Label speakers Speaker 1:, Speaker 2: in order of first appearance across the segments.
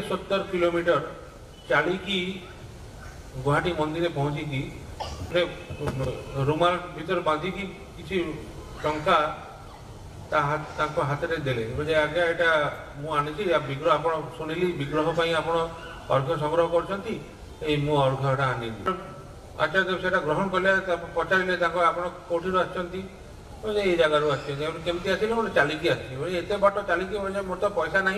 Speaker 1: 70 kilometre चलिकी Guwahati मंदिर पहुँचिकी रुमाल भीतर बांधिकी किसी टंका हाथ में देले बोले आज्ञा यहाँ मुझे विग्रह आप शुणिली विग्रह आप अर्घ्य संग्रह कर अर्घ्यटा आनी आचार्य देव से ग्रहण कले पचारे कौटी आसते ये जगार आमती आस चलिकी आसते बाट चलिकी मोर तो पैसा ना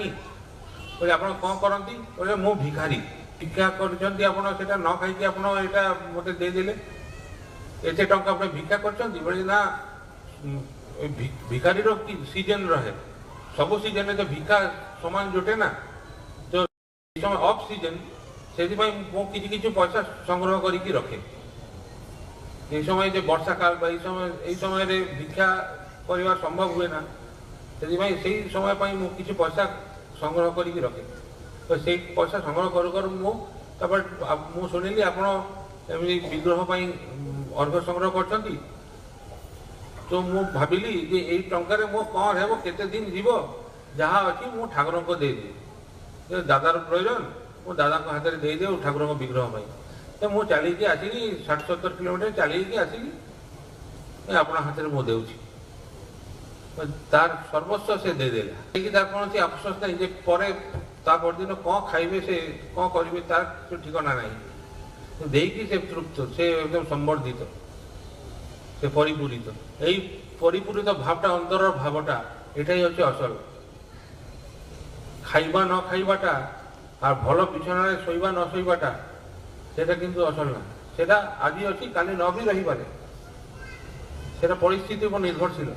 Speaker 1: बोले आप कौन करती बोले मु भिखारी भिक्षा कर न खाई आप मत देदेले एत टंका अपने भिक्षा कर ना भिखारी सीजन रहे सब सीजन तो भिक्षा सामान जुटे ना तो समय ऑफ सीजन से किसी पैसा संग्रह करके रखे ये समय जो वर्षा काल यही समय भिक्षा करवा संभव हुए ना से समय किसी पैसा संग्रह करके रखे तो से पैसा संग्रह कर शुणिली आप विग्रह अर्घ संग्रह कर तो मु भाविली जे यही टंकार मो कौन है केते दिन जीव जहाँ अच्छी मु ठाकुर को दे दिए दादार प्रयोजन मो दादा हाथ में दे दे ठाकुर विग्रह तो मु चलिकी आसिली 60-70 किलोमीटर चलिकी आसिली आप हाथ में मु दे तार सर्वस्व से देदेला तार कौन सी अफसोस नहीं परदिन कौन खाइबे से कौन करेंगे तार ठिकाना नहीं देकी से तृप्त से एकदम संवर्धित से परिपूरित यही परिपूरित भावटा अंतर भावटा एटाई हচ্ছে असल खाइबा न खाइबाटा और भल बिछना शोइबा न शोइबाटा सेटा किंतु असल ना सेटा आज अच्छी काली न भी रही पारे सेटा परिस्थिति पर निर्भरशील।